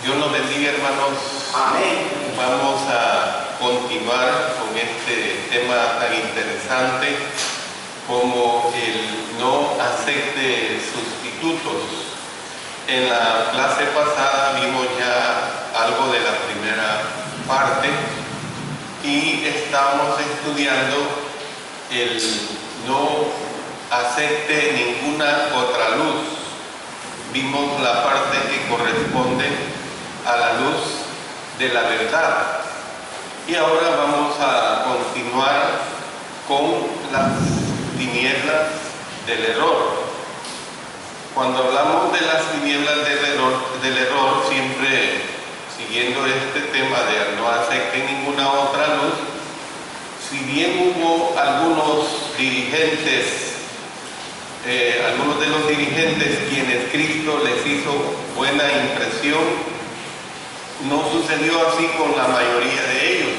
Dios los bendiga, hermanos. Amén. Vamos a continuar con este tema tan interesante como el no acepte sustitutos. En la clase pasada vimos ya algo de la primera parte y estamos estudiando el no acepte ninguna otra luz. Vimos la parte que corresponde a la luz de la verdad. Y ahora vamos a continuar con las tinieblas del error. Cuando hablamos de las tinieblas del error, siempre siguiendo este tema de no acepte ninguna otra luz, si bien hubo algunos dirigentes, algunos de los dirigentes quienes Cristo les hizo buena impresión, no sucedió así con la mayoría de ellos,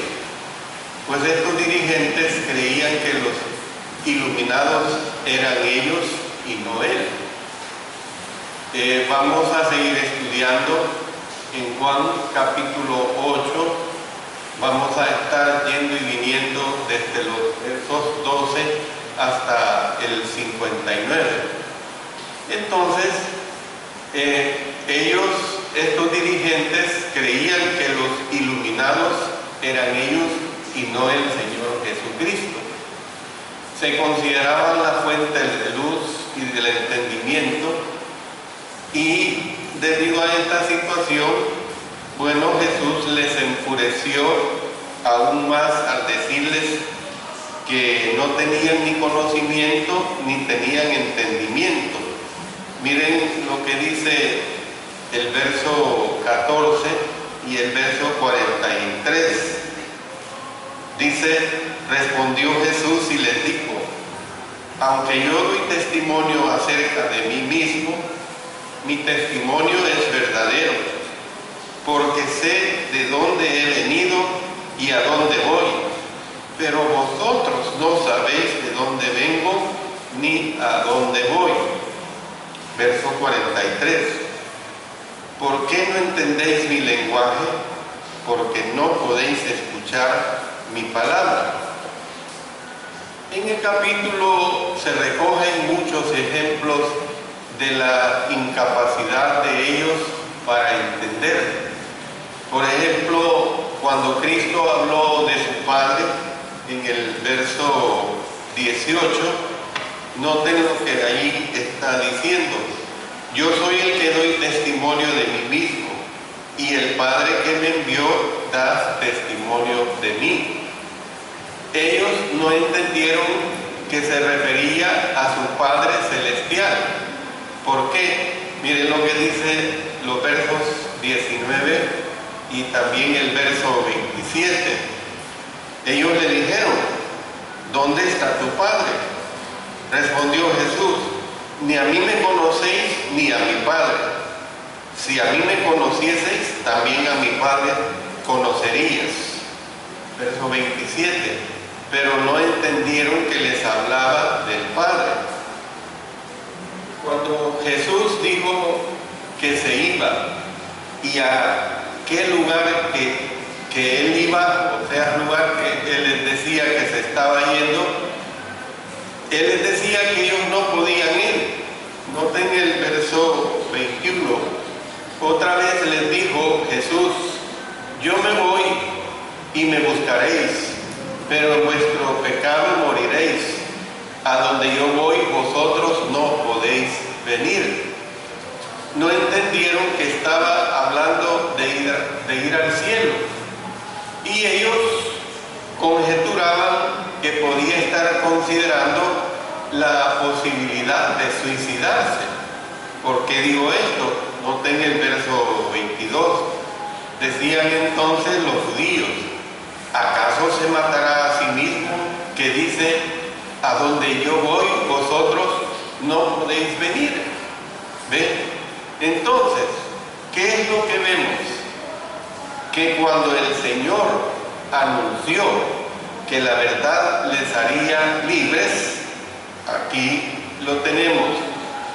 pues estos dirigentes creían que los iluminados eran ellos y no él. Vamos a seguir estudiando en Juan capítulo 8, vamos a estar yendo y viniendo desde los versos 12 hasta el 59. Entonces, estos dirigentes creían que los iluminados eran ellos y no el Señor Jesucristo. Se consideraban la fuente de luz y del entendimiento, y debido a esta situación, bueno, Jesús les enfureció aún más al decirles que no tenían ni conocimiento ni tenían entendimiento. Miren lo que dice el verso 14 y el verso 43. Dice: respondió Jesús y les dijo: aunque yo doy testimonio acerca de mí mismo, mi testimonio es verdadero, porque sé de dónde he venido y a dónde voy, pero vosotros no sabéis de dónde vengo ni a dónde voy. Verso 43. ¿Por qué no entendéis mi lenguaje? Porque no podéis escuchar mi palabra. En el capítulo se recogen muchos ejemplos de la incapacidad de ellos para entender. Por ejemplo, cuando Cristo habló de su Padre, en el verso 18, noten lo que allí está diciendo: yo soy el que doy testimonio de mí mismo, y el Padre que me envió da testimonio de mí. Ellos no entendieron que se refería a su Padre celestial. ¿Por qué? Miren lo que dice los versos 19 y también el verso 27. Ellos le dijeron: ¿dónde está tu Padre? Respondió Jesús: ni a mí me conocéis ni a mi Padre. Si a mí me conocieseis, también a mi Padre conocerías. Verso 27. Pero no entendieron que les hablaba del Padre. Cuando Jesús dijo que se iba y a qué lugar que él iba, o sea, lugar que él les decía que se estaba yendo, él les decía que ellos no podían ir. Noten el verso 21. Otra vez les dijo Jesús: yo me voy y me buscaréis, pero en vuestro pecado moriréis. A donde yo voy, vosotros no podéis venir. No entendieron que estaba hablando de ir al cielo. Y ellos conjeturaban que podía estar considerando la posibilidad de suicidarse. ¿Por qué digo esto? Noten el verso 22. Decían entonces los judíos: ¿acaso se matará a sí mismo, que dice: a donde yo voy, vosotros no podéis venir? ¿Ven? Entonces, ¿qué es lo que vemos? Que cuando el Señor anunció que la verdad les haría libres, aquí lo tenemos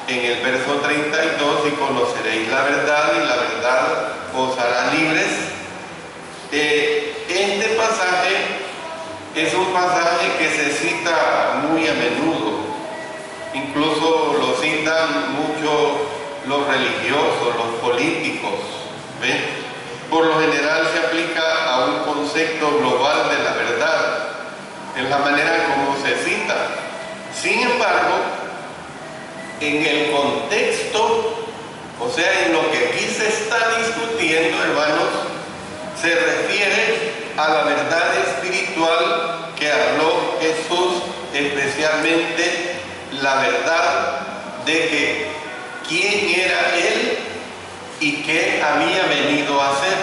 en el verso 32: y conoceréis la verdad, y la verdad os es un pasaje que se cita muy a menudo, incluso lo citan mucho los religiosos, los políticos, ¿ven? Por lo general se aplica a un concepto global de la verdad, en la manera como se cita. Sin embargo, en el contexto, o sea, en lo que aquí se está discutiendo, hermanos, se refiere a la verdad espiritual que habló Jesús, especialmente la verdad de que quién era Él y qué había venido a hacer.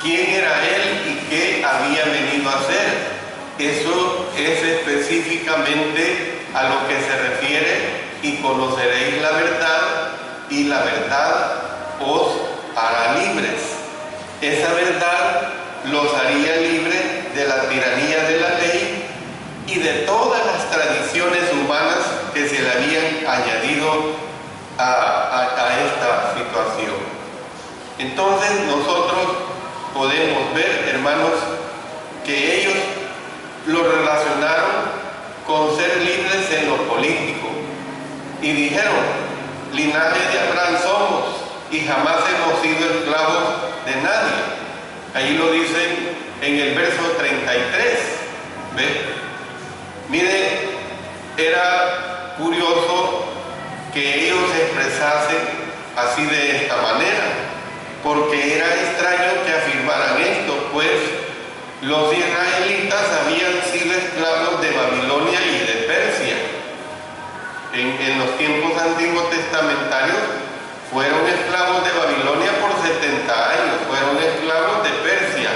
¿Quién era Él y qué había venido a hacer? Eso es específicamente a lo que se refiere: y conoceréis la verdad, y la verdad os hará libres. Esa verdad los haría libres de la tiranía de la ley y de todas las tradiciones humanas que se le habían añadido a esta situación. Entonces nosotros podemos ver, hermanos, que ellos lo relacionaron con ser libres en lo político y dijeron: linaje de Abraham somos y jamás hemos sido esclavos de nadie. Ahí lo dicen en el verso 33. ¿Ve? Mire, era curioso que ellos se expresasen así de esta manera, porque era extraño que afirmaran esto, pues los israelitas habían sido esclavos de Babilonia y de Persia. En los tiempos antiguos testamentarios fueron esclavos de Babilonia por 70 años, fueron esclavos de Persia.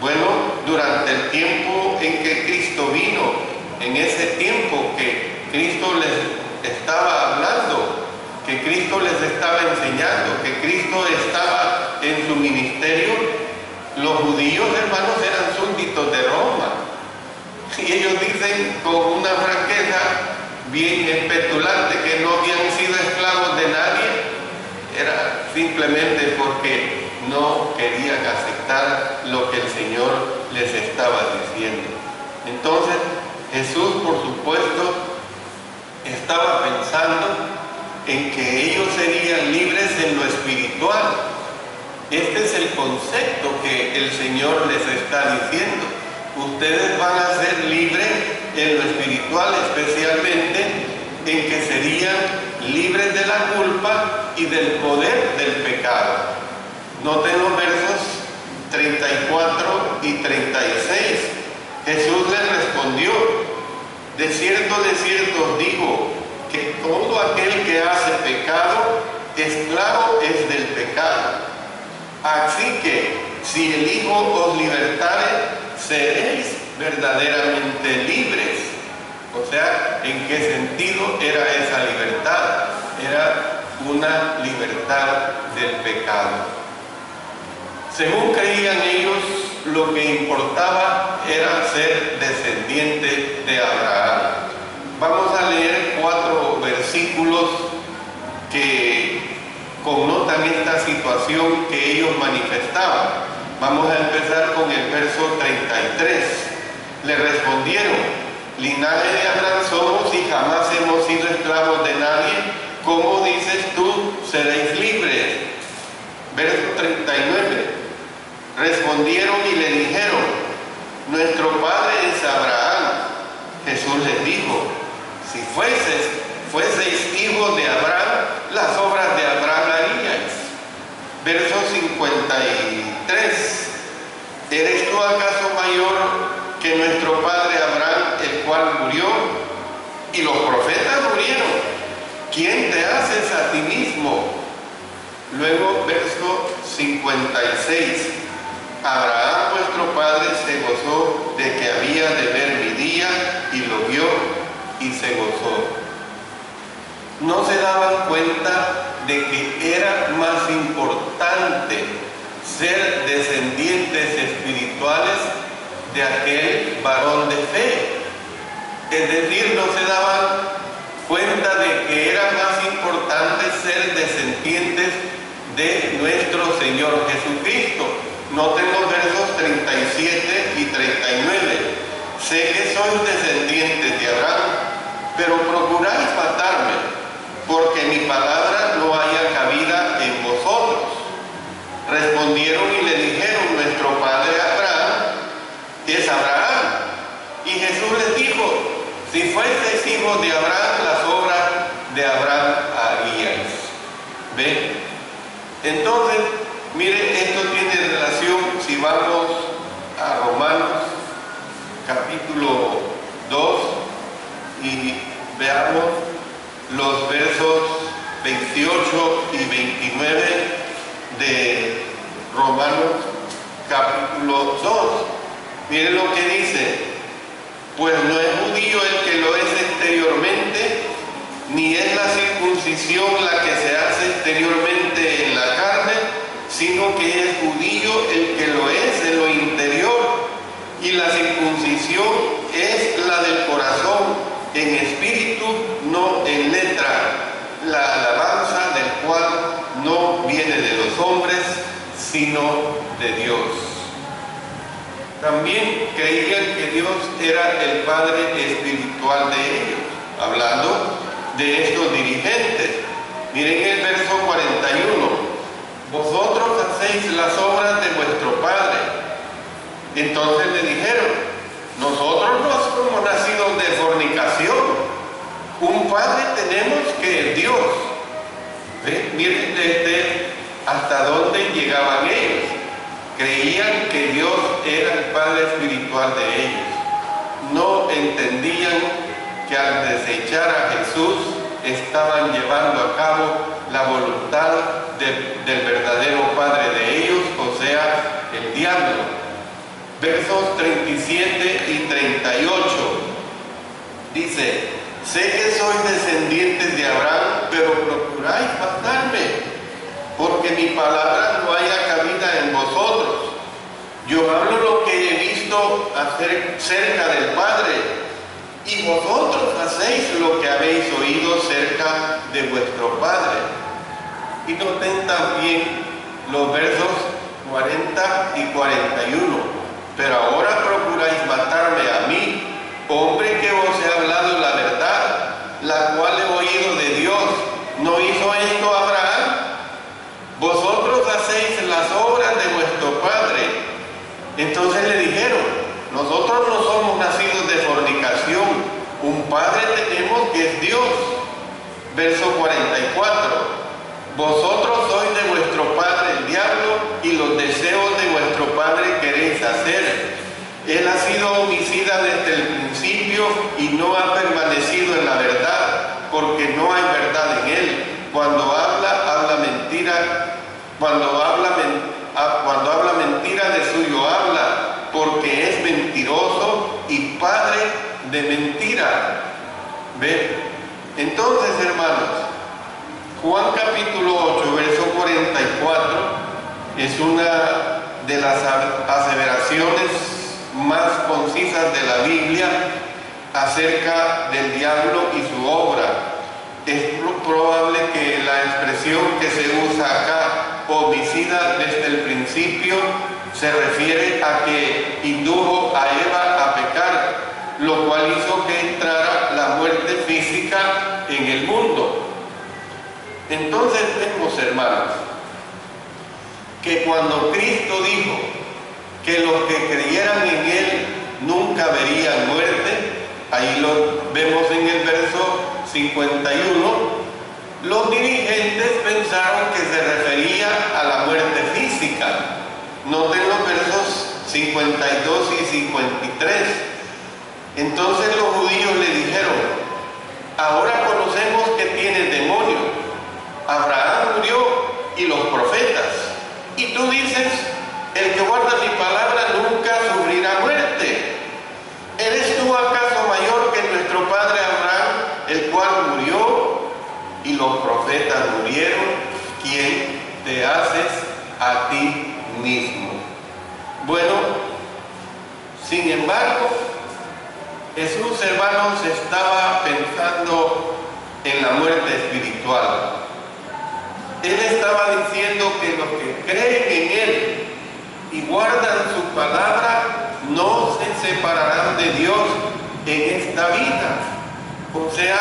Bueno, durante el tiempo en que Cristo vino, en ese tiempo que Cristo les estaba hablando, que Cristo les estaba enseñando, que Cristo estaba en su ministerio, los judíos, hermanos, eran súbditos de Roma. Y ellos dicen con una franqueza bien espetulante que no habían sido esclavos de nadie. Era simplemente porque no querían aceptar lo que el Señor les estaba diciendo. Entonces, Jesús, por supuesto, estaba pensando en que ellos serían libres en lo espiritual. Este es el concepto que el Señor les está diciendo. Ustedes van a ser libres en lo espiritual, especialmente en que serían libres de la culpa y del poder del pecado. Noten los versos 34 y 36. Jesús les respondió: de cierto os digo, que todo aquel que hace pecado, esclavo es del pecado. Así que, si el Hijo os libertare, seréis verdaderamente libres. O sea, ¿en qué sentido era esa libertad? Era una libertad del pecado. Según creían ellos, lo que importaba era ser descendiente de Abraham. Vamos a leer 4 versículos que connotan esta situación que ellos manifestaban. Vamos a empezar con el verso 33. Le respondieron: linaje de Abraham somos y jamás hemos sido esclavos de nadie. ¿Cómo dices tú, seréis libres? Verso 39. Respondieron y le dijeron: nuestro padre es Abraham. Jesús les dijo: si fueseis hijos de Abraham, las obras de Abraham haríais. Verso 53. ¿Eres tú acaso mayor que nuestro padre Abraham, el cual murió? Y los profetas murieron. ¿Quién te haces a ti mismo? Luego, verso 56. Abraham vuestro padre se gozó de que había de ver mi día, y lo vio y se gozó. No se daban cuenta de que era más importante ser descendientes espirituales de aquel varón de fe. Es decir, no se daban cuenta de que era más importante ser descendientes de nuestro Señor Jesucristo. Noten los versos 37 y 39. sé que sois descendientes de Abraham, pero procuráis matarme, porque mi palabra no haya cabida en vosotros. Respondieron y le dijeron: nuestro padre Abraham es Abraham. Y Jesús les dijo: si fueseis hijos de Abraham, las obras de Abraham haríais. ¿Ven? Entonces, miren, esto tiene relación, si vamos a Romanos capítulo 2 y veamos los versos 28 y 29 de Romanos capítulo 2. Miren lo que dice: pues no es judío el que lo es exteriormente, ni es la circuncisión la que se hace exteriormente en la carne, sino que es judío el que lo es en lo interior, y la circuncisión es la del corazón, en espíritu, no en letra, la alabanza del cual no viene de los hombres, sino de Dios. También creían que Dios era el Padre espiritual de ellos, hablando de estos dirigentes. Miren el verso 41: vosotros hacéis las obras de vuestro padre. Entonces le dijeron: nosotros no somos nacidos de fornicación, un padre tenemos que es Dios. Miren hasta dónde llegaban ellos. Creían que Dios era el Padre espiritual de ellos. No entendían que al desechar a Jesús estaban llevando a cabo la voluntad del verdadero Padre de ellos, o sea, el diablo. Versos 37 y 38 dice: sé que sois descendientes de Abraham, pero procuráis matarme, porque mi palabra no haya cabida en vosotros. Yo hablo lo que he visto hacer cerca del Padre, y vosotros hacéis lo que habéis oído cerca de vuestro Padre. Y noten también los versos 40 y 41. Pero ahora procuráis matarme a mí, hombre que os he hablado la verdad, la cual he oído de Dios. ¿No hizo esto Abraham? Vosotros hacéis las obras de vuestro padre. Entonces le dijeron: nosotros no somos nacidos de fornicación, un padre tenemos que es Dios. Verso 44: vosotros sois de vuestro padre el diablo, y los deseos de vuestro padre queréis hacer. Él ha sido homicida desde el principio y no ha permanecido en la verdad, porque no hay verdad en él. Cuando habla mentira. Cuando habla mentira, de suyo habla, porque es mentiroso y padre de mentira. ¿Ven? Entonces, hermanos, Juan capítulo 8, verso 44, es una de las aseveraciones más concisas de la Biblia acerca del diablo y su obra. Es probable que la expresión que se usa acá, homicida desde el principio, se refiere a que indujo a Eva a pecar, lo cual hizo que entrara la muerte física en el mundo. Entonces vemos, hermanos, que cuando Cristo dijo que los que creyeran en Él nunca verían muerte, ahí lo vemos en el verso 51, los dirigentes pensaron que se refería a la muerte física. Noten los versos 52 y 53. Entonces los judíos le dijeron: ahora conocemos que tienes demonio. Abraham murió y los profetas, y tú dices: el que guarda mi palabra nunca sufrirá muerte. ¿Eres tú acaso mayor que nuestro padre Abraham, el cual murió y los profetas murieron? ¿Quién te haces a ti mismo? Bueno, sin embargo, Jesús, hermanos, estaba pensando en la muerte espiritual. Él estaba diciendo que los que creen en Él y guardan su palabra no se separarán de Dios en esta vida. O sea,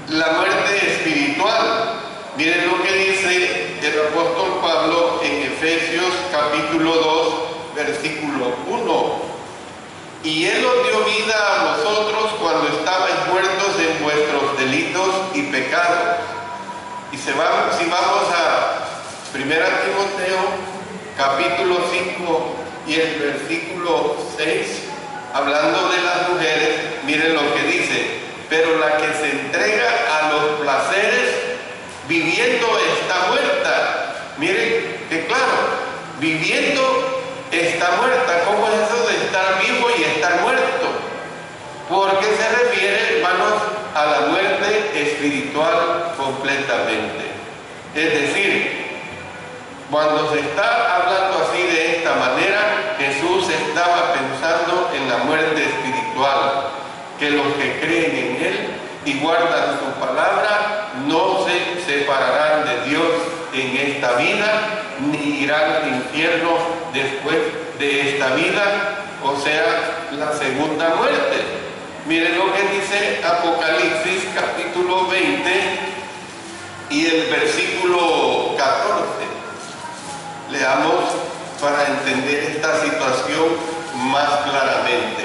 la muerte espiritual. Miren lo que dice el apóstol Pablo en Efesios capítulo 2, versículo 1. Y Él os dio vida a vosotros cuando estabais muertos en vuestros delitos y pecados. Y si vamos a 1 Timoteo capítulo 5 y el versículo 6, hablando de las mujeres, miren lo que dice: pero la que se entrega a los placeres viviendo está muerta. Miren que claro, viviendo está muerta. ¿Cómo es eso de estar vivo y estar muerto? Porque se refiere, hermanos, a la muerte espiritual completamente. Es decir, cuando se está hablando así de esta manera, Jesús estaba pensando en la muerte espiritual, que los que creen en Él y guardan su palabra no se separarán de Dios en esta vida, ni irán al infierno después de esta vida, o sea, la segunda muerte. Miren lo que dice Apocalipsis capítulo 20 y el versículo 14. Leamos para entender esta situación más claramente.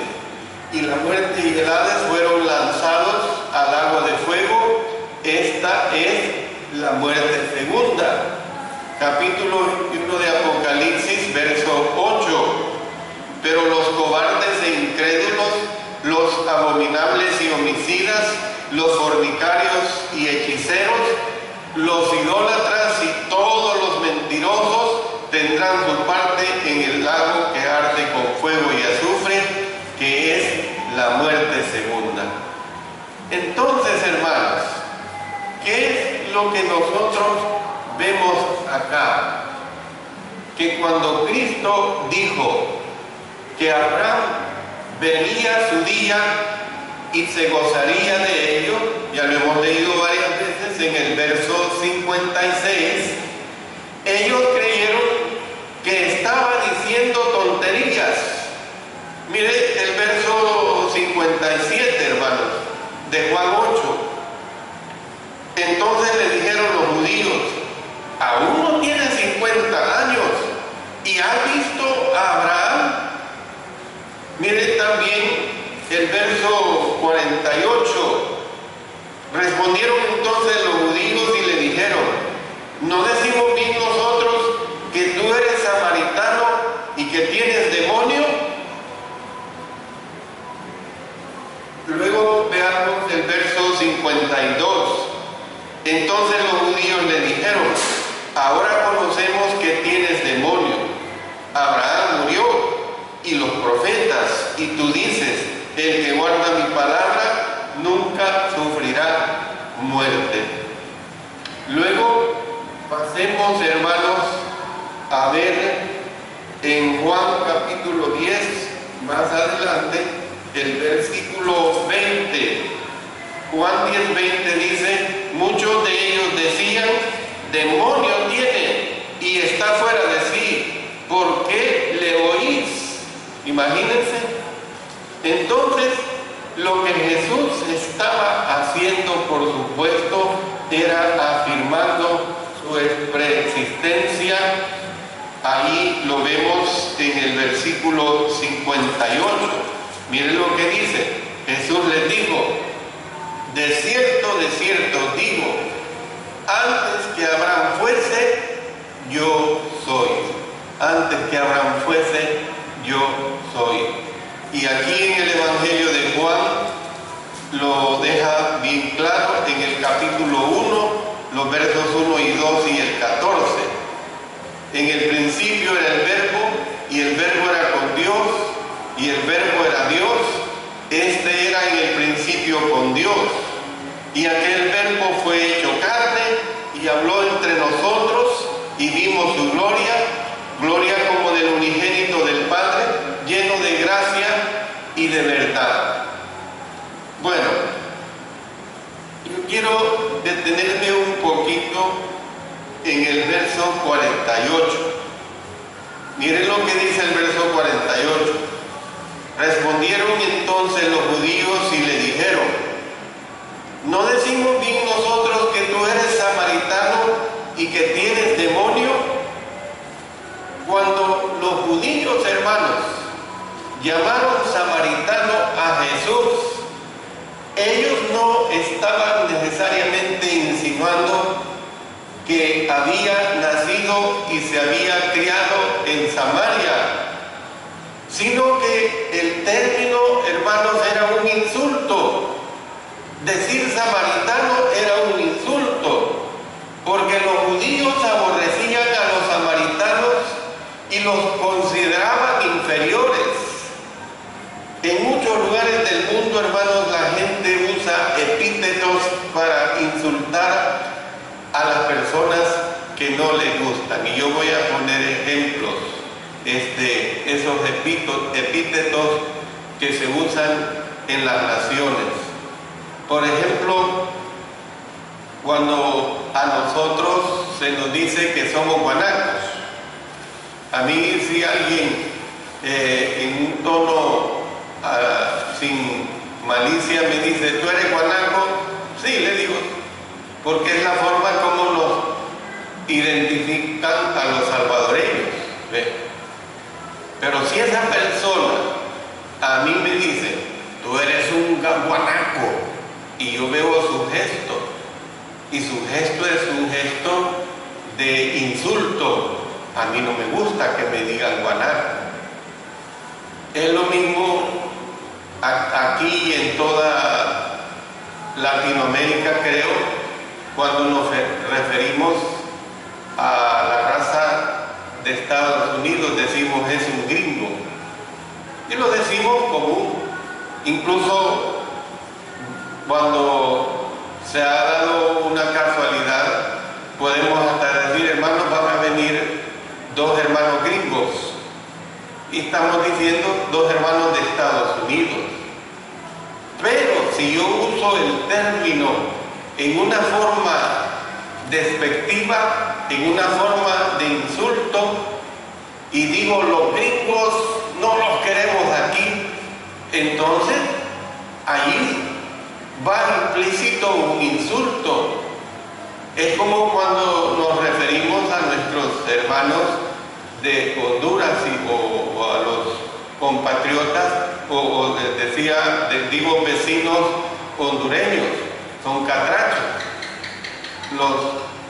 Y la muerte y el Hades fueron lanzados al lago de fuego. Esta es la muerte segunda. Capítulo 21 de Apocalipsis, verso 8. Pero los cobardes e incrédulos, los abominables y homicidas, los fornicarios y hechiceros, los idólatras y todos los mentirosos tendrán su parte en el lago que arde con fuego y azufre, que es la muerte segunda. Entonces, hermanos, ¿qué es lo que nosotros vemos acá? Que cuando Cristo dijo que Abraham vería su día y se gozaría de ello, ya lo hemos leído varias veces en el verso 56, ellos creyeron que estaba diciendo tonterías. Mire el verso 57, hermanos, de Juan 8. Entonces le dijeron los judíos: aún no tiene 50 años y has visto a Abraham. Mire también el verso 48. Respondieron entonces los judíos y le dijeron: ¿no decimos bien nosotros que tú eres samaritano y que tienes demonio? Luego veamos el verso 52. Entonces los judíos le dijeron: ahora conocemos que tienes demonio. Abraham murió y los profetas, y tú dices: el que guarda mi palabra nunca sufrirá muerte. Luego pasemos, hermanos, a ver en Juan capítulo 10, más adelante, el versículo 20. Juan 10:20 dice: muchos de ellos decían: demonio tiene y está fuera de sí, ¿por qué le oís? Imagínense. Entonces, lo que Jesús estaba haciendo, por supuesto, era afirmando su preexistencia. Ahí lo vemos en el versículo 58. Miren lo que dice. Jesús les dijo: de cierto digo, antes que Abraham fuese, yo soy. Antes que Abraham fuese, yo soy. Y aquí en el Evangelio de Juan lo deja bien claro en el capítulo 1, los versos 1 y 2 y el 14. En el principio era el Verbo, y el Verbo era con Dios, y el Verbo era Dios. Este era en el principio con Dios. Y aquel Verbo fue hecho carne y habló entre nosotros, y vimos su gloria, gloria como del unigénito del Padre, lleno de gracia y de verdad. Bueno, yo quiero detenerme un poquito en el verso 48. Miren lo que dice el verso 48. Respondieron entonces los judíos y le dijeron: ¿no decimos bien nosotros que tú eres samaritano y que tienes demonio? Cuando los judíos, hermanos, llamaron samaritano a Jesús, ellos no estaban necesariamente insinuando que había nacido y se había criado en Samaria, sino que el término, hermanos, era un insulto. Decir samaritano era un insulto, porque los judíos aborrecían a los samaritanos y los consideraban inferiores. En muchos lugares del mundo, hermanos, la gente usa epítetos para insultar a las personas que no les gustan. Y yo voy a poner ejemplos de esos epítetos que se usan en las naciones. Por ejemplo, cuando a nosotros se nos dice que somos guanacos. A mí, si alguien en un tono sin malicia me dice: ¿tú eres guanaco? Sí, le digo, porque es la forma como nos identifican a los salvadoreños. ¿Ve? Pero si esa persona a mí me dice: tú eres un guanaco, y yo veo su gesto, y su gesto es un gesto de insulto, a mí no me gusta que me digan guanaco. Es lo mismo aquí en toda Latinoamérica, creo, cuando nos referimos a la raza de Estados Unidos, decimos: es un gringo, y lo decimos común. Incluso cuando se ha dado una casualidad, podemos hasta decir: hermanos, van a venir dos hermanos gringos, y estamos diciendo dos hermanos de Estados Unidos. Pero si yo uso el término en una forma despectiva, en una forma de insulto, y digo: los gringos no los queremos aquí, entonces ahí va implícito un insulto. Es como cuando nos referimos a nuestros hermanos de Honduras o a los compatriotas, digo vecinos hondureños, son catrachos,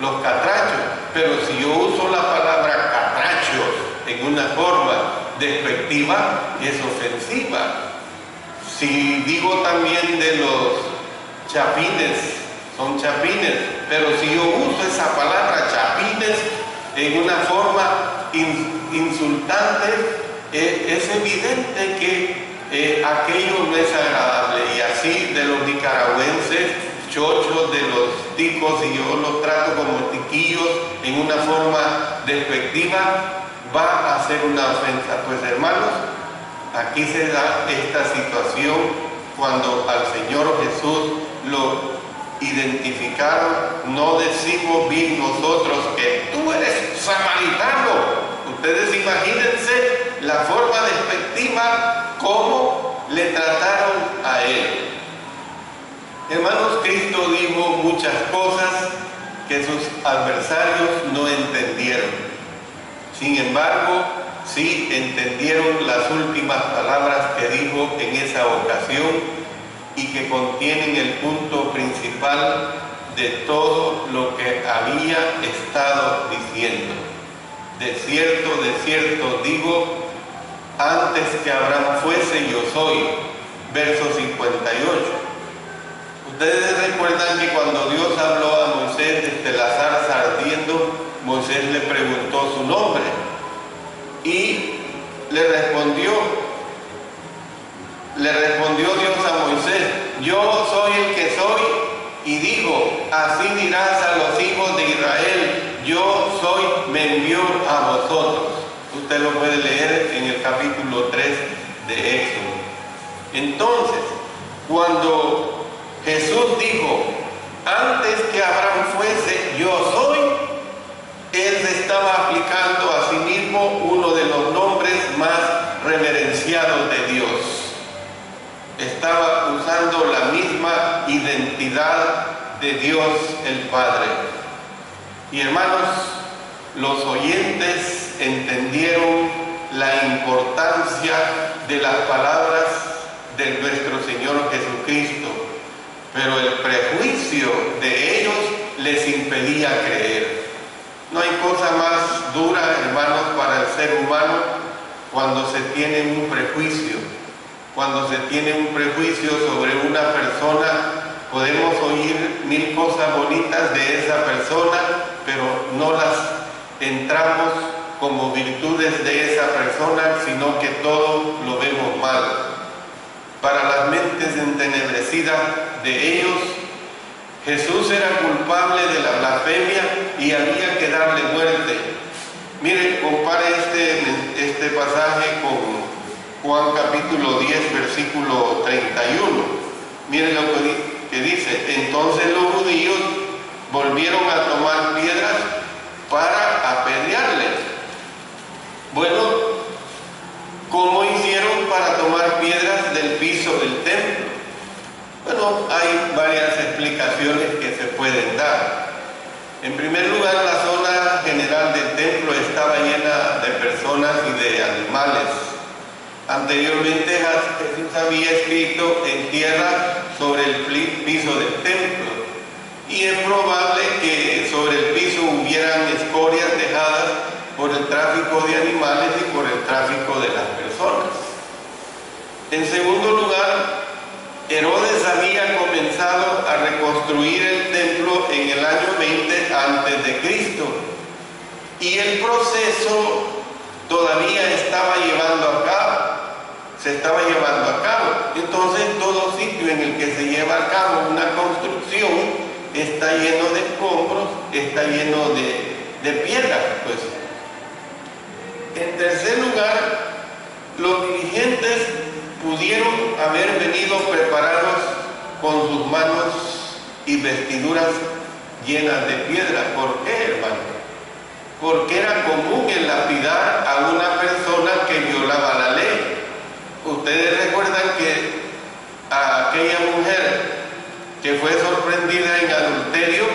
los catrachos. Pero si yo uso la palabra catrachos en una forma despectiva, es ofensiva. Si digo también de los chapines, son chapines, pero si yo uso esa palabra chapines en una forma insultante, es evidente que aquello no es agradable. Y así de los nicaragüenses, chochos, de los ticos, y yo los trato como tiquillos en una forma despectiva, va a ser una ofensa. Pues hermanos, aquí se da esta situación cuando al Señor Jesús lo identificaron. No decimos bien nosotros que tú eres samaritano. Ustedes imagínense la forma despectiva como le trataron a él. Hermanos, Cristo dijo muchas cosas que sus adversarios no entendieron. Sin embargo, sí entendieron las últimas palabras que dijo en esa ocasión, y que contienen el punto principal de todo lo que había estado diciendo. De cierto digo, antes que Abraham fuese, yo soy. Verso 58. Ustedes recuerdan que cuando Dios habló a Moisés desde la zarza ardiendo, Moisés le preguntó su nombre, y le respondió Dios a Moisés: yo soy el que soy. Y dijo: así dirás a los hijos de Israel: yo soy, me envió a vosotros. Usted lo puede leer en el capítulo 3 de Éxodo. Entonces, cuando Jesús dijo: antes que Abraham fuese, yo soy, él se estaba aplicando a sí mismo uno de los nombres más reverenciados de Dios. santidad de Dios el Padre. Y hermanos, los oyentes entendieron la importancia de las palabras de nuestro Señor Jesucristo, pero el prejuicio de ellos les impedía creer. No hay cosa más dura, hermanos, para el ser humano cuando se tiene un prejuicio. Cuando se tiene un prejuicio sobre una persona, podemos oír mil cosas bonitas de esa persona, pero no las entramos como virtudes de esa persona, sino que todo lo vemos mal. Para las mentes entenebrecidas de ellos, Jesús era culpable de la blasfemia y había que darle muerte. Miren, compare este pasaje con Juan capítulo 10, versículo 31. Miren lo que dice: entonces los judíos volvieron a tomar piedras para apedrearle. Bueno, ¿cómo hicieron para tomar piedras del piso del templo? Bueno, hay varias explicaciones que se pueden dar. En primer lugar, la zona general del templo estaba llena de personas y de animales. Anteriormente Jesús había escrito en tierra sobre el piso del templo, y es probable que sobre el piso hubieran escorias dejadas por el tráfico de animales y por el tráfico de las personas. En segundo lugar, Herodes había comenzado a reconstruir el templo en el año 20 antes de Cristo, y el proceso todavía se estaba llevando a cabo. Entonces, todo sitio en el que se lleva a cabo una construcción está lleno de escombros, está lleno de piedras, pues. En tercer lugar, los dirigentes pudieron haber venido preparados con sus manos y vestiduras llenas de piedra. ¿Por qué, hermano? Porque era común el lapidar a una persona que violaba la ley. Ustedes recuerdan que a aquella mujer que fue sorprendida en adulterio,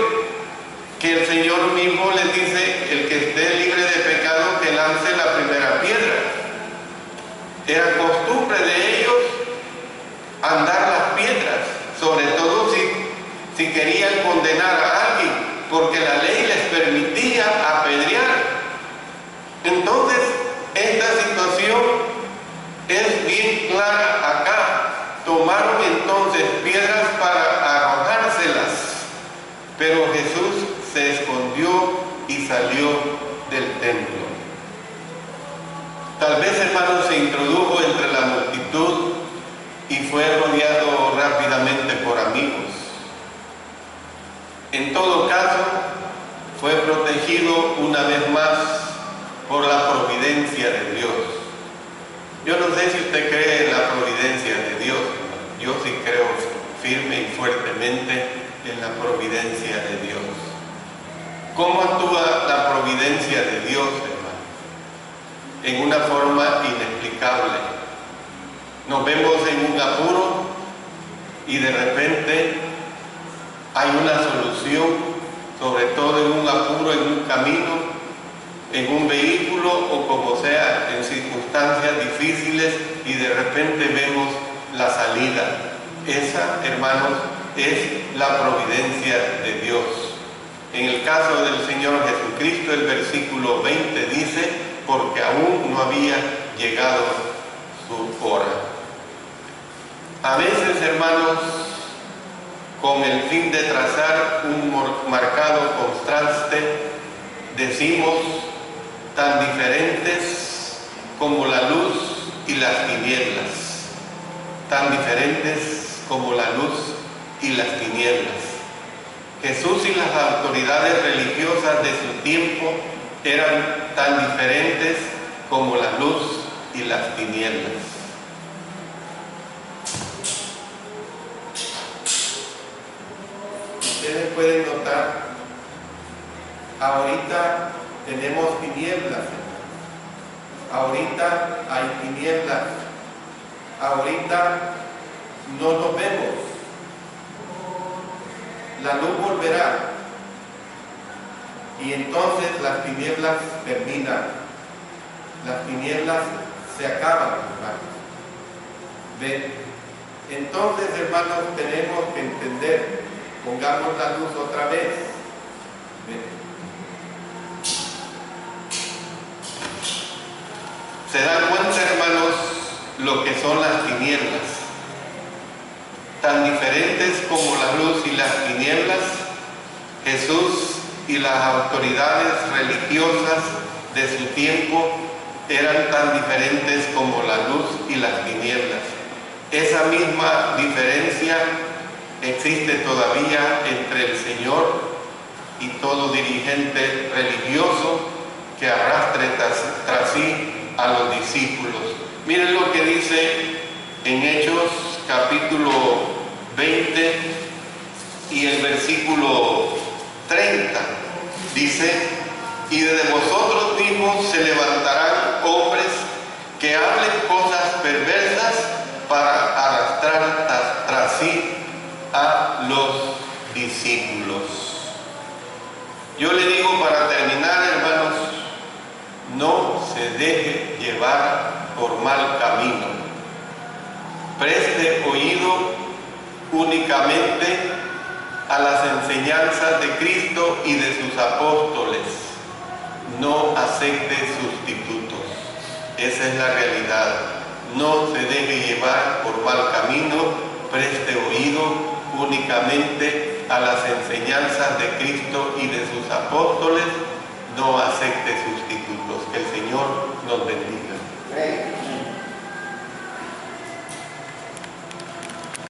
que el Señor mismo le dice: el que esté libre de pecado, que lance la primera piedra. Era costumbre de ellos andar las piedras, sobre todo si querían condenar a alguien, porque la ley les permitía apedrear. Entonces, esta situación es bien clara acá. Tomaron entonces piedras para arrojárselas, pero Jesús se escondió y salió del templo. Tal vez, hermanos, se introdujo entre la multitud y fue rodeado rápidamente por amigos. En todo caso, fue protegido una vez más por la providencia de Dios. Yo no sé si usted cree en la providencia de Dios, hermano. Yo sí creo firme y fuertemente en la providencia de Dios. ¿Cómo actúa la providencia de Dios, hermano? En una forma inexplicable. Nos vemos en un apuro y de repente hay una solución, sobre todo en un apuro, en un camino, en un vehículo o como sea, en circunstancias difíciles, y de repente vemos la salida. Esa, hermanos, es la providencia de Dios. En el caso del Señor Jesucristo, el versículo 20 dice: porque aún no había llegado su hora. A veces, hermanos, con el fin de trazar un marcado contraste, decimos: tan diferentes como la luz y las tinieblas, tan diferentes como la luz y las tinieblas. Jesús y las autoridades religiosas de su tiempo eran tan diferentes como la luz y las tinieblas. Ustedes pueden notar, ahorita tenemos tinieblas, ahorita hay tinieblas, ahorita no nos vemos. la luz volverá y entonces las tinieblas terminan, las tinieblas se acaban, hermanos. ¿Ven? Entonces, hermanos, tenemos que entender, pongamos la luz otra vez. ¿Ven? ¿Se dan cuenta, hermanos, lo que son las tinieblas? Tan diferentes como la luz y las tinieblas, Jesús y las autoridades religiosas de su tiempo eran tan diferentes como la luz y las tinieblas. Esa misma diferencia existe todavía entre el Señor y todo dirigente religioso que arrastre tras sí a los discípulos. Miren lo que dice en Hechos capítulo 20 y el versículo 30. Dice: y de vosotros mismos se levantarán hombres que hablen cosas perversas para arrastrar tras sí a los discípulos. Yo le digo, para terminar, hermanos, no se deje llevar por mal camino. Preste oído únicamente a las enseñanzas de Cristo y de sus apóstoles. No acepte sustitutos. Esa es la realidad. No se deje llevar por mal camino. Preste oído únicamente a las enseñanzas de Cristo y de sus apóstoles. No acepte sustitutos. Que el Señor nos bendiga.